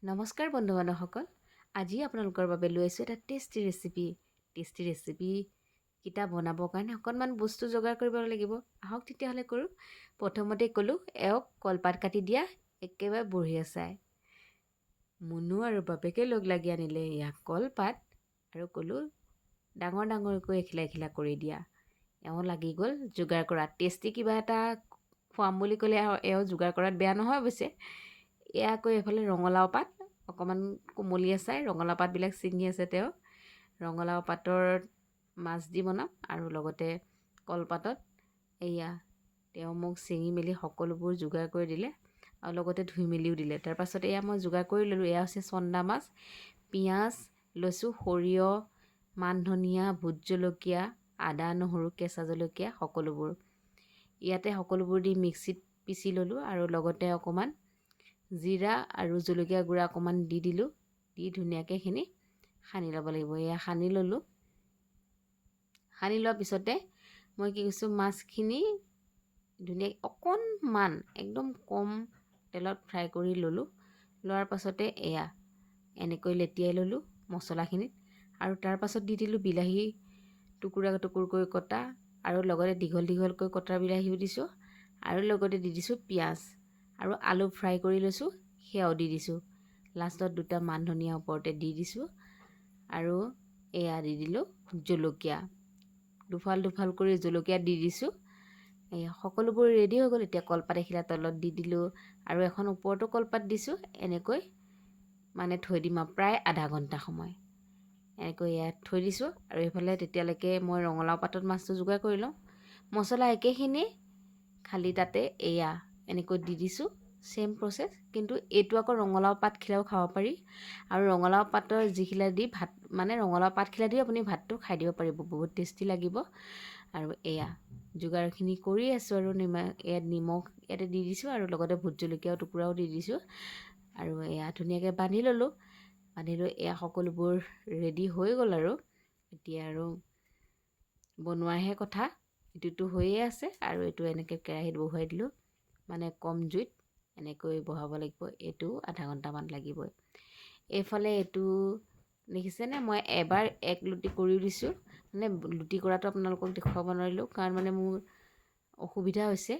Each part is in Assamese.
নমস্কাৰ বন্ধু বান্ধৱসকল। আজি আপোনালোকৰ বাবে লৈ আছোঁ এটা টেষ্টি ৰেচিপি কেইটা বনাবৰ কাৰণে অকণমান বস্তু যোগাৰ কৰিব লাগিব। আহক তেতিয়াহ'লে কৰোঁ। প্ৰথমতে ক'লোঁ এওক কলপাত কাটি দিয়া একেবাৰে বঢ়িয়া চাই। মুনু আৰু বাপেকে লগ লাগি আনিলে ইয়াক কলপাত আৰু ক'লোঁ ডাঙৰ ডাঙৰকৈ এখিলা এখিলা কৰি দিয়া। এওঁ লাগি গ'ল যোগাৰ কৰাত। টেষ্টি কিবা এটা খুৱাম বুলি ক'লে এওঁ যোগাৰ কৰাত বেয়া নহয় অৱশ্যে। এয়া আকৌ এইফালে ৰঙালাও পাত অকণমান কোমলীয়া চাই ৰঙালাও পাতবিলাক ছিঙি আছে তেওঁ। ৰঙালাও পাতৰ মাছ দি বনাম আৰু লগতে কলপাতত এয়া তেওঁ মোক ছিঙি মেলি সকলোবোৰ যোগাৰ কৰি দিলে আৰু লগতে ধুই মেলিও দিলে। তাৰপাছত এয়া মই যোগাৰ কৰি ল'লোঁ। এয়া হৈছে চন্দা মাছ, পিঁয়াজ লৈছোঁ, সৰিয়হ, মান ধনিয়া, ভোট জলকীয়া, আদা নহৰু, কেঁচা জলকীয়া সকলোবোৰ ইয়াতে সকলোবোৰ দি মিক্সিত পিচি ল'লোঁ আৰু লগতে অকণমান জিৰা আৰু জলকীয়া গুড়া অকণমান দি দিলোঁ। দি ধুনীয়াকৈ এইখিনি সানি ল'ব লাগিব। এয়া সানি ল'লোঁ। সানি লোৱাৰ পিছতে মই কি কৰিছোঁ, মাছখিনি ধুনীয়াকৈ অকণমান একদম কম তেলত ফ্ৰাই কৰি ল'লোঁ। লোৱাৰ পাছতে এয়া এনেকৈ লেটিয়াই ল'লোঁ মছলাখিনিত আৰু তাৰ পাছত দি দিলোঁ বিলাহী টুকুৰা টুকুৰকৈ কটা আৰু লগতে দীঘল দীঘলকৈ কটা বিলাহীও দিছোঁ আৰু লগতে দি দিছোঁ পিঁয়াজ আৰু আলু ফ্ৰাই কৰি লৈছোঁ সেয়াও দি দিছোঁ। লাষ্টত দুটা মান ধনিয়া ওপৰতে দি দিছোঁ আৰু এয়া দি দিলোঁ জলকীয়া, দুফাল দুফাল কৰি জলকীয়া দি দিছোঁ। এই সকলোবোৰ ৰেডি হৈ গ'ল। এতিয়া কলপাত এখিলা তলত দি দিলোঁ আৰু এখন ওপৰতো কলপাত দিছোঁ। এনেকৈ মানে থৈ দিম আৰু প্ৰায় আধা ঘণ্টা সময় এনেকৈ ইয়াত থৈ দিছোঁ। আৰু এইফালে তেতিয়ালৈকে মই ৰঙালাও পাতত মাছটো যোগাৰ কৰি লওঁ। মছলা একেখিনি, খালি তাতে এয়া এনেকৈ দি দিছোঁ। ছেম প্ৰচেছ, কিন্তু এইটো আকৌ ৰঙালাও পাতখিলাও খাব পাৰি আৰু ৰঙালাও পাতৰ যিখিলা দি ভাত মানে ৰঙালাও পাতখিলা দি আপুনি ভাতটো খাই দিব পাৰিব, বহুত টেষ্টি লাগিব। আৰু এয়া যোগাৰখিনি কৰি আছোঁ আৰু নিমখ ইয়াতে দি দিছোঁ আৰু লগতে ভোট জলকীয়া টুকুৰাও দি দিছোঁ আৰু এয়া ধুনীয়াকৈ বান্ধি ল'লোঁ। বান্ধি লৈ এয়া সকলোবোৰ ৰেডি হৈ গ'ল আৰু এতিয়া আৰু বনোৱাৰহে কথা। এইটোতো হৈয়ে আছে আৰু এইটো এনেকৈ কেৰাহীত বহুৱাই দিলোঁ, মানে কম জুইত এনেকৈ বহাব লাগিব। এইটো আধা ঘণ্টামান লাগিবই। এইফালে এইটো দেখিছেনে, মই এবাৰ এক লুটি কৰিও দিছোঁ। মানে লুটি কৰাটো আপোনালোকক দেখুৱাব নোৱাৰিলোঁ কাৰণ মানে মোৰ অসুবিধা হৈছে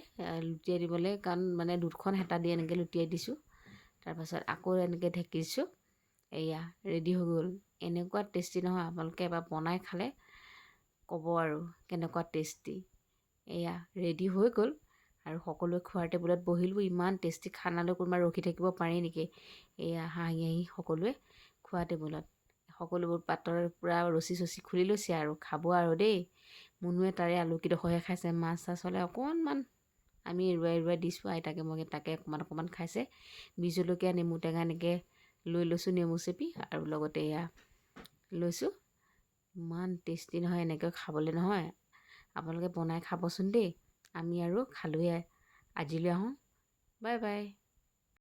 লুটিয়াই দিবলৈ, কাৰণ মানে দুখন হেতা দি এনেকৈ লুটিয়াই দিছোঁ। তাৰপাছত আকৌ এনেকৈ ঢেকিছোঁ। এয়া ৰেডি হৈ গ'ল। এনেকুৱা টেষ্টি নহয়, আপোনালোকে এবাৰ বনাই খালে ক'ব আৰু কেনেকুৱা টেষ্টি। এয়া ৰেডি হৈ গ'ল আৰু সকলোৱে খোৱাৰ টেবুলত বহিলোঁ। ইমান টেষ্টি খানালৈ কোনোবা ৰখি থাকিব পাৰি নেকি। এয়া হাঁহি হাঁহি সকলোৱে খোৱা টেবুলত সকলোবোৰ পাতৰ পূৰা ৰচি চচি খুলি লৈছে আৰু খাব আৰু দেই। মুনুৱে তাৰে আলুকেইডোখৰহে খাইছে, মাছ চাছ হ'লে অকণমান আমি এৰুৱাই এৰুৱাই দিছোঁ। আইতাকে মই তাকে অকণমান অকণমান খাইছে। বিহ জলকীয়া নেমু টেঙা এনেকৈ লৈ লৈছোঁ, নেমু চেপি আৰু লগতে এয়া লৈছোঁ। ইমান টেষ্টি নহয়, এনেকৈ খাবলৈ নহয়। আপোনালোকে বনাই খাবচোন দেই। আমি আৰু খালোঁৱে। আজিলৈ আহোঁ, বাই বাই।